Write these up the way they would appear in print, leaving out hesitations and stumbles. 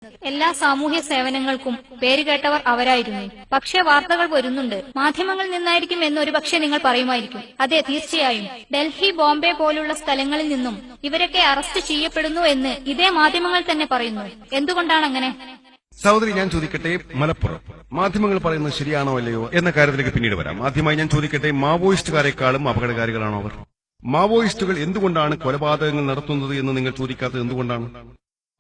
എല്ലാ സാമൂഹ്യ സേവനങ്ങൾക്കും പേരുകേട്ടവർ അവരായിരുന്നു. പക്ഷേ വാർത്തകൾ വരുന്നുണ്ട്, മാധ്യമങ്ങളിൽ നിന്നായിരിക്കും എന്നൊരു പക്ഷേ നിങ്ങൾ പറയുമായിരിക്കും. അതെ, തീർച്ചയായും ഡൽഹി, ബോംബെ പോലുള്ള സ്ഥലങ്ങളിൽ നിന്നും ഇവരൊക്കെ അറസ്റ്റ് ചെയ്യപ്പെടുന്നു എന്ന് ഇതേ മാധ്യമങ്ങൾ തന്നെ പറയുന്നു. എന്തുകൊണ്ടാണ് അങ്ങനെ? സഹോദരി, ഞാൻ ചോദിക്കട്ടെ, മലപ്പുറം മാധ്യമങ്ങൾ പറയുന്നത് ശരിയാണോ അല്ലയോ എന്ന കാര്യത്തിലേക്ക് പിന്നീട് വരാം. ആദ്യമായി ഞാൻ ചോദിക്കട്ടെ, മാവോയിസ്റ്റുകാരെക്കാളും അപകടകാരികളാണോ അവർ? മാവോയിസ്റ്റുകൾ എന്തുകൊണ്ടാണ് കൊലപാതകങ്ങൾ നടത്തുന്നത് എന്ന് നിങ്ങൾ ചോദിക്കാത്തത് എന്തുകൊണ്ടാണ്?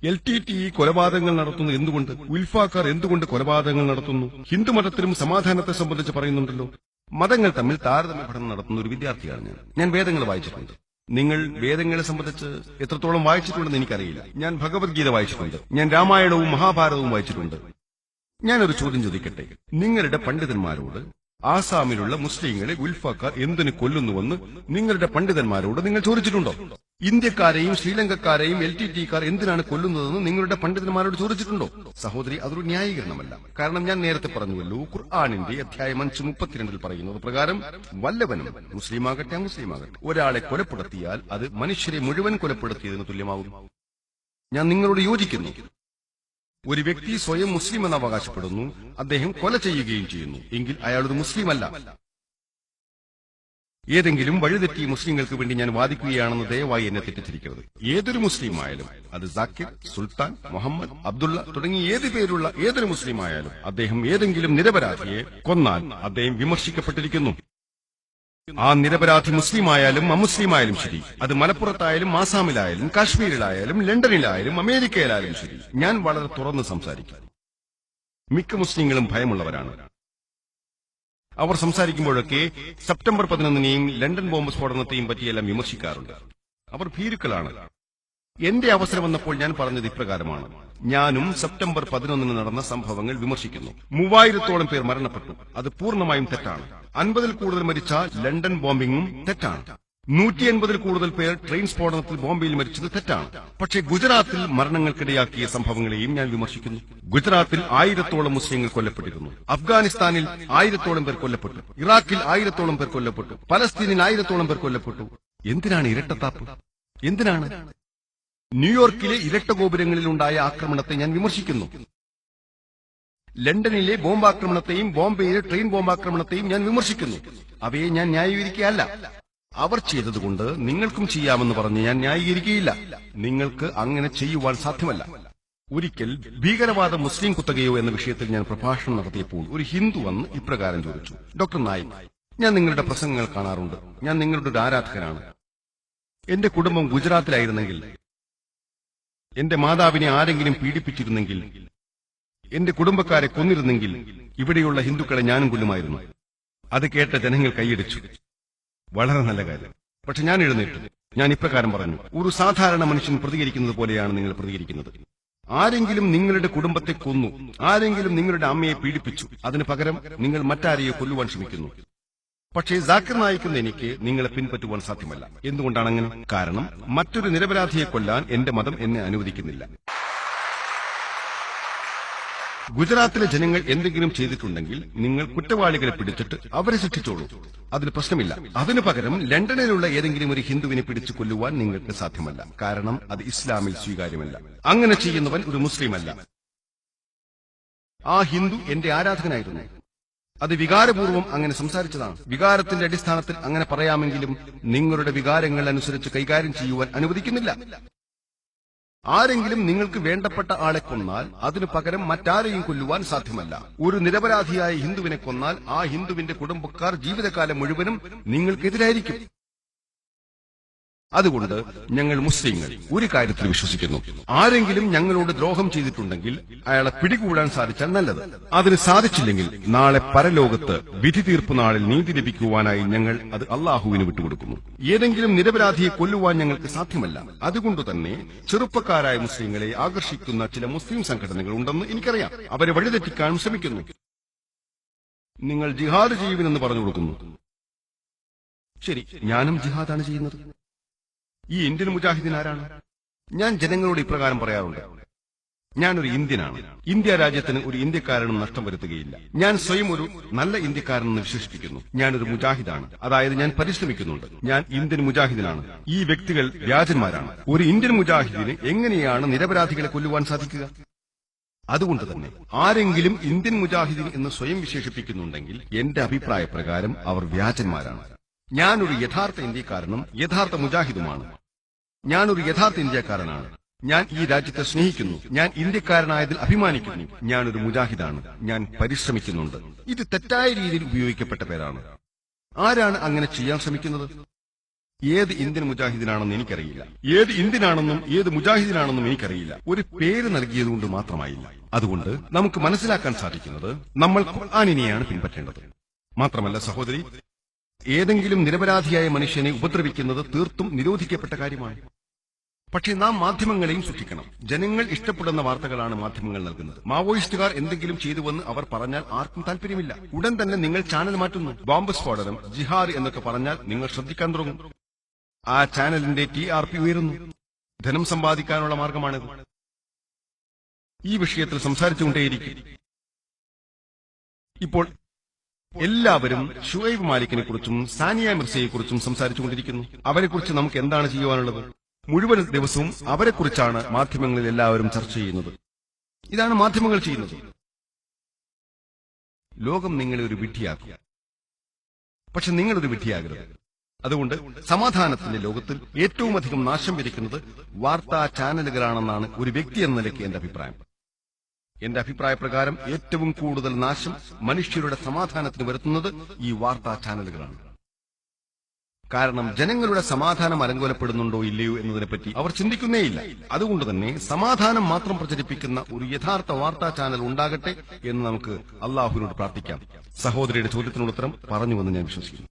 LTTE കൊലപാതകങ്ങൾ നടത്തുന്നത് എന്തുകൊണ്ട്? ഉൽഫാക്കാർ എന്തുകൊണ്ട് കൊലപാതകങ്ങൾ നടത്തുന്നു? ഹിന്ദുമതത്തിലും സമാധാനത്തെ സംബന്ധിച്ച് പറയുന്നുണ്ടല്ലോ. മതങ്ങൾ തമ്മിൽ താരതമ്യ പഠനം നടത്തുന്ന ഒരു വിദ്യാർത്ഥിയാണ് ഞാൻ വേദങ്ങൾ വായിച്ചിട്ടുണ്ട്. നിങ്ങൾ വേദങ്ങളെ സംബന്ധിച്ച് എത്രത്തോളം വായിച്ചിട്ടുണ്ടെന്ന് എനിക്കറിയില്ല. ഞാൻ ഭഗവത്ഗീത വായിച്ചിട്ടുണ്ട്, ഞാൻ രാമായണവും മഹാഭാരതവും വായിച്ചിട്ടുണ്ട്. ഞാനൊരു ചോദ്യം ചോദിക്കട്ടെ, നിങ്ങളുടെ പണ്ഡിതന്മാരോട് ആസാമിലുള്ള മുസ്ലിങ്ങളെ ഉൽഫാക്കാർ എന്തിനു കൊല്ലുന്നുവെന്ന് നിങ്ങളുടെ പണ്ഡിതന്മാരോട് നിങ്ങൾ ചോദിച്ചിട്ടുണ്ടോ? ഇന്ത്യക്കാരെയും ശ്രീലങ്കക്കാരെയും LTTE-കാർ എന്തിനാണ് കൊല്ലുന്നതെന്ന് നിങ്ങളുടെ പണ്ഡിതന്മാരോട് ചോദിച്ചിട്ടുണ്ടോ? സഹോദരി, അതൊരു ന്യായീകരണമല്ല. കാരണം ഞാൻ നേരത്തെ പറഞ്ഞുവല്ലോ, ഖുർആനിന്റെ അധ്യായം 5:32 പറയുന്നത് പ്രകാരം വല്ലവനും മുസ്ലിമാകട്ടെ അമുസ്ലിമാകട്ടെ ഒരാളെ കൊലപ്പെടുത്തിയാൽ അത് മനുഷ്യരെ മുഴുവൻ കൊലപ്പെടുത്തിയതിന് തുല്യമാകും. ഞാൻ നിങ്ങളോട് യോജിക്കുന്നു. ഒരു വ്യക്തി സ്വയം മുസ്ലിം എന്ന് അവകാശപ്പെടുന്നു, അദ്ദേഹം കൊല ചെയ്യുകയും ചെയ്യുന്നു, എങ്കിൽ അയാളൊരു മുസ്ലിം അല്ല. ഏതെങ്കിലും വഴിതെറ്റി മുസ്ലിങ്ങൾക്ക് വേണ്ടി ഞാൻ വാദിക്കുകയാണെന്ന് ദയവായി എന്നെ തെറ്റിദ്ധരിക്കരുത്. ഏതൊരു മുസ്ലിം ആയാലും, അത് സാക്കിർ, സുൽത്താൻ, മുഹമ്മദ്, അബ്ദുള്ള തുടങ്ങി ഏത് പേരുള്ള ഏതൊരു മുസ്ലിം ആയാലും, അദ്ദേഹം ഏതെങ്കിലും നിരപരാധിയെ കൊന്നാൽ അദ്ദേഹം വിമർശിക്കപ്പെട്ടിരിക്കുന്നു. ആ നിരപരാധി മുസ്ലിമായാലും അമുസ്ലിമായാലും ശരി, അത് മലപ്പുറത്തായാലും ആസാമിലായാലും കാശ്മീരിലായാലും ലണ്ടനിലായാലും അമേരിക്കയിലായാലും ശരി, ഞാൻ വളരെ തുറന്ന് സംസാരിക്കും. മിക്ക മുസ്ലിങ്ങളും ഭയമുള്ളവരാണ്. അവർ സംസാരിക്കുമ്പോഴൊക്കെ സെപ്റ്റംബർ 11-നെയും ലണ്ടൻ ബോംബ് സ്ഫോടനത്തെയും പറ്റിയെല്ലാം വിമർശിക്കാറുണ്ട്. അവർ ഭീരുക്കളാണ്. എന്റെ അവസരം വന്നപ്പോൾ ഞാൻ പറഞ്ഞത് ഇപ്രകാരമാണ്: ഞാനും സെപ്റ്റംബർ 11-ന് നടന്ന സംഭവങ്ങൾ വിമർശിക്കുന്നു. 3000-ഓളം പേർ മരണപ്പെട്ടു, അത് പൂർണ്ണമായും തെറ്റാണ്. 50-ൽ കൂടുതൽ മരിച്ച ലണ്ടൻ ബോംബിംഗും തെറ്റാണ്. 180-ൽ കൂടുതൽ പേർ ട്രെയിൻ സ്ഫോടനത്തിൽ ബോംബെയിൽ മരിച്ചത് തെറ്റാണ്. പക്ഷേ ഗുജറാത്തിൽ മരണങ്ങൾക്കിടയാക്കിയ സംഭവങ്ങളെയും ഞാൻ വിമർശിക്കുന്നു. ഗുജറാത്തിൽ 1000-ഓളം മുസ്ലിങ്ങൾ കൊല്ലപ്പെട്ടിരുന്നു. അഫ്ഗാനിസ്ഥാനിൽ 1000-ഓളം പേർ കൊല്ലപ്പെട്ടു. ഇറാഖിൽ 1000-ഓളം പേർ കൊല്ലപ്പെട്ടു. പലസ്തീനിൽ 1000-ഓളം പേർ കൊല്ലപ്പെട്ടു. എന്തിനാണ് ഇരട്ടത്താപ്പ്? എന്തിനാണ്? ന്യൂയോർക്കിലെ ഇരട്ട ഗോപുരങ്ങളിലുണ്ടായ ആക്രമണത്തെ ഞാൻ വിമർശിക്കുന്നു. ലണ്ടനിലെ ബോംബാക്രമണത്തെയും ബോംബെയിലെ ട്രെയിൻ ബോംബാക്രമണത്തെയും ഞാൻ വിമർശിക്കുന്നു. അവയെ ഞാൻ ന്യായീകരിക്കുകയല്ല. അവർ ചെയ്തതുകൊണ്ട് നിങ്ങൾക്കും ചെയ്യാമെന്ന് പറഞ്ഞ് ഞാൻ ന്യായീകരിക്കുകയില്ല. നിങ്ങൾക്ക് അങ്ങനെ ചെയ്യുവാൻ സാധ്യമല്ല. ഒരിക്കൽ ഭീകരവാദ മുസ്ലിം കുത്തകയോ എന്ന വിഷയത്തിൽ ഞാൻ പ്രഭാഷണം നടത്തിയപ്പോൾ ഒരു ഹിന്ദു വന്ന് ഇപ്രകാരം ചോദിച്ചു: ഡോക്ടർ നായിക്, ഞാൻ നിങ്ങളുടെ പ്രസംഗങ്ങൾ കാണാറുണ്ട്. ഞാൻ നിങ്ങളുടെ ഒരു ആരാധകനാണ്. എന്റെ കുടുംബം ഗുജറാത്തിലായിരുന്നെങ്കിൽ, എന്റെ മാതാവിനെ ആരെങ്കിലും പീഡിപ്പിച്ചിരുന്നെങ്കിൽ, എന്റെ കുടുംബക്കാരെ കൊന്നിരുന്നെങ്കിൽ ഇവിടെയുള്ള ഹിന്ദുക്കളെ ഞാനും കൊല്ലുമായിരുന്നു. അത് കേട്ട ജനങ്ങൾ കൈയടിച്ചു. വളരെ നല്ല കാര്യം. പക്ഷെ ഞാൻ എഴുന്നേറ്റു. ഞാൻ ഇപ്രകാരം പറഞ്ഞു: ഒരു സാധാരണ മനുഷ്യൻ പ്രതികരിക്കുന്നത് പോലെയാണ് നിങ്ങൾ പ്രതികരിക്കുന്നത്. ആരെങ്കിലും നിങ്ങളുടെ കുടുംബത്തെ കൊന്നു, ആരെങ്കിലും നിങ്ങളുടെ അമ്മയെ പീഡിപ്പിച്ചു, അതിനു പകരം നിങ്ങൾ മറ്റാരെയോ കൊല്ലുവാൻ ശ്രമിക്കുന്നു. പക്ഷേ സാക്കിർ നായിക്കുന്ന എനിക്ക് നിങ്ങളെ പിൻപറ്റുവാൻ സാധ്യമല്ല. എന്തുകൊണ്ടാണ് അങ്ങനെ? കാരണം മറ്റൊരു നിരപരാധിയെ കൊല്ലാൻ എന്റെ മതം എന്നെ അനുവദിക്കുന്നില്ല. ഗുജറാത്തിലെ ജനങ്ങൾ എന്തെങ്കിലും ചെയ്തിട്ടുണ്ടെങ്കിൽ നിങ്ങൾ കുറ്റവാളികളെ പിടിച്ചിട്ട് അവരെ ശിക്ഷിച്ചോളൂ, അതിന് പ്രശ്നമില്ല. അതിനു പകരം ലണ്ടനിലുള്ള ഏതെങ്കിലും ഒരു ഹിന്ദുവിനെ പിടിച്ചു കൊല്ലുവാൻ നിങ്ങൾക്ക് സാധ്യമല്ല. കാരണം അത് ഇസ്ലാമിൽ സ്വീകാര്യമല്ല. അങ്ങനെ ചെയ്യുന്നവൻ ഒരു മുസ്ലിമല്ല. ആ ഹിന്ദു എന്റെ ആരാധകനായിരുന്നു. അത് വികാരപൂർവ്വം അങ്ങനെ സംസാരിച്ചതാണ്. വികാരത്തിന്റെ അടിസ്ഥാനത്തിൽ അങ്ങനെ പറയാമെങ്കിലും നിങ്ങളുടെ വികാരങ്ങൾ അനുസരിച്ച് കൈകാര്യം ചെയ്യുവാൻ അനുവദിക്കുന്നില്ല. ആരെങ്കിലും നിങ്ങൾക്ക് വേണ്ടപ്പെട്ട ആളെ കൊന്നാൽ അതിനു പകരം മറ്റാരെയും കൊല്ലുവാൻ സാധ്യമല്ല. ഒരു നിരപരാധിയായ ഹിന്ദുവിനെ കൊന്നാൽ ആ ഹിന്ദുവിന്റെ കുടുംബക്കാർ ജീവിതകാലം മുഴുവനും നിങ്ങൾക്കെതിരായിരിക്കും. അതുകൊണ്ട് ഞങ്ങൾ മുസ്ലിങ്ങൾ ഒരു കാര്യത്തിൽ വിശ്വസിക്കുന്നു: ആരെങ്കിലും ഞങ്ങളോട് ദ്രോഹം ചെയ്തിട്ടുണ്ടെങ്കിൽ അയാളെ പിടികൂടാൻ സാധിച്ചാൽ നല്ലത്. അതിന് സാധിച്ചില്ലെങ്കിൽ നാളെ പരലോകത്ത് വിധി തീർപ്പ് നാളിൽ നീതി ലഭിക്കുവാനായി ഞങ്ങൾ അത് അള്ളാഹുവിന് വിട്ടുകൊടുക്കുന്നു. ഏതെങ്കിലും നിരപരാധിയെ കൊല്ലുവാൻ ഞങ്ങൾക്ക് സാധ്യമല്ല. അതുകൊണ്ട് തന്നെ ചെറുപ്പക്കാരായ മുസ്ലിങ്ങളെ ആകർഷിക്കുന്ന ചില മുസ്ലിം സംഘടനകൾ ഉണ്ടെന്ന് എനിക്കറിയാം. അവരെ വഴിതെറ്റിക്കാൻ ശ്രമിക്കുന്നു. നിങ്ങൾ ജിഹാദ് ചെയ്യുവിനെന്ന് പറഞ്ഞു കൊടുക്കുന്നു. ശരി, ഞാനും ജിഹാദാണ് ചെയ്യുന്നത്. ഈ ഇന്ത്യൻ മുജാഹിദീൻ ആരാണ്? ഞാൻ ജനങ്ങളോട് ഇപ്രകാരം പറയാറുണ്ട്: ഞാനൊരു ഇന്ത്യനാണ്. ഇന്ത്യ രാജ്യത്തിന് ഒരു ഇന്ത്യക്കാരനും നഷ്ടം വരുത്തുകയില്ല. ഞാൻ സ്വയം ഒരു നല്ല ഇന്ത്യക്കാരനെന്ന് വിശേഷിപ്പിക്കുന്നു. ഞാനൊരു മുജാഹിദാണ്. അതായത് ഞാൻ പരിശ്രമിക്കുന്നുണ്ട്. ഞാൻ ഇന്ത്യൻ മുജാഹിദിനാണ്. ഈ വ്യക്തികൾ വ്യാജന്മാരാണ്. ഒരു ഇന്ത്യൻ മുജാഹിദിന് എങ്ങനെയാണ് നിരപരാധികളെ കൊല്ലുവാൻ സാധിക്കുക? അതുകൊണ്ട് തന്നെ ആരെങ്കിലും ഇന്ത്യൻ മുജാഹിദീൻ എന്ന് സ്വയം വിശേഷിപ്പിക്കുന്നുണ്ടെങ്കിൽ എന്റെ അഭിപ്രായ പ്രകാരം അവർ വ്യാജന്മാരാണ്. ഞാനൊരു യഥാർത്ഥ ഇന്ത്യക്കാരനും യഥാർത്ഥ മുജാഹിദുമാണ്. ഞാനൊരു യഥാർത്ഥ ഇന്ത്യക്കാരനാണ്. ഞാൻ ഈ രാജ്യത്തെ സ്നേഹിക്കുന്നു. ഞാൻ ഇന്ത്യക്കാരനായതിൽ അഭിമാനിക്കുന്നു. ഞാനൊരു മുജാഹിദാണ്. ഞാൻ പരിശ്രമിക്കുന്നുണ്ട്. ഇത് തെറ്റായ രീതിയിൽ ഉപയോഗിക്കപ്പെട്ട പേരാണ്. ആരാണ് അങ്ങനെ ചെയ്യാൻ ശ്രമിക്കുന്നത്? ഏത് ഇന്ത്യൻ മുജാഹിദിനാണെന്ന് എനിക്കറിയില്ല. ഏത് ഇന്ത്യനാണെന്നും ഏത് മുജാഹിദിനാണെന്നും എനിക്കറിയില്ല. ഒരു പേര് നൽകിയതുകൊണ്ട് മാത്രമായില്ല. അതുകൊണ്ട് നമുക്ക് മനസ്സിലാക്കാൻ സാധിക്കുന്നത് നമ്മൾ ഖുർആനിനെയാണ് പിൻപറ്റേണ്ടത്. മാത്രമല്ല സഹോദരി, ഏതെങ്കിലും നിരപരാധിയായ മനുഷ്യനെ ഉപദ്രവിക്കുന്നത് തീർത്തും നിരോധിക്കപ്പെട്ട കാര്യമാണ്. പക്ഷേ നാം മാധ്യമങ്ങളെയും സൂക്ഷിക്കണം. ജനങ്ങൾ ഇഷ്ടപ്പെടുന്ന വാർത്തകളാണ് മാധ്യമങ്ങൾ നൽകുന്നത്. മാവോയിസ്റ്റുകാർ എന്തെങ്കിലും ചെയ്തുവെന്ന് അവർ പറഞ്ഞാൽ ആർക്കും താല്പര്യമില്ല. ഉടൻ തന്നെ നിങ്ങൾ ചാനൽ മാറ്റുന്നു. ബോംബ് സ്ഫോടനം, ജിഹാദ് എന്നൊക്കെ പറഞ്ഞാൽ നിങ്ങൾ ശ്രദ്ധിക്കാൻ തുടങ്ങും. ആ ചാനലിന്റെ TRP ഉയരുന്നു. ധനം സമ്പാദിക്കാനുള്ള മാർഗമാണിത്. ഈ വിഷയത്തിൽ സംസാരിച്ചുകൊണ്ടേയിരിക്കും. ഇപ്പോൾ എല്ലാവരും ഷുഐബ് മാലിക്കിനെ കുറിച്ചും സാനിയ മിർസയെക്കുറിച്ചും സംസാരിച്ചുകൊണ്ടിരിക്കുന്നു. അവരെക്കുറിച്ച് നമുക്ക് എന്താണ് ചെയ്യുവാനുള്ളത്? മുഴുവൻ ദിവസവും അവരെക്കുറിച്ചാണ് മാധ്യമങ്ങളിൽ എല്ലാവരും ചർച്ച ചെയ്യുന്നത്. ഇതാണ് മാധ്യമങ്ങൾ ചെയ്യുന്നത്. ലോകം നിങ്ങളെ ഒരു വിഡ്ഢിയാക്കും. പക്ഷെ നിങ്ങളൊരു വിഡ്ഢിയാകരുത്. അതുകൊണ്ട് സമാധാനത്തിന്റെ ലോകത്തിൽ ഏറ്റവും അധികം നാശം വിരിക്കുന്നത് വാർത്താ ചാനലുകളാണെന്നാണ് ഒരു വ്യക്തി എന്ന നിലയ്ക്ക് എന്റെ അഭിപ്രായം. എന്റെ അഭിപ്രായ പ്രകാരം ഏറ്റവും കൂടുതൽ നാശം മനുഷ്യരുടെ സമാധാനത്തിന് വരുത്തുന്നത് ഈ വാർത്താ ചാനലുകളാണ്. കാരണം ജനങ്ങളുടെ സമാധാനം അലങ്കോലപ്പെടുന്നുണ്ടോ ഇല്ലയോ എന്നതിനെപ്പറ്റി അവർ ചിന്തിക്കുന്നേയില്ല. അതുകൊണ്ട് തന്നെ സമാധാനം മാത്രം പ്രചരിപ്പിക്കുന്ന ഒരു യഥാർത്ഥ വാർത്താ ചാനൽ ഉണ്ടാകട്ടെ എന്ന് നമുക്ക് അള്ളാഹുവിനോട് പ്രാർത്ഥിക്കാം. സഹോദരിയുടെ ചോദ്യത്തിനുള്ള ഉത്തരം പറഞ്ഞുവെന്ന് ഞാൻ വിശ്വസിക്കുന്നു.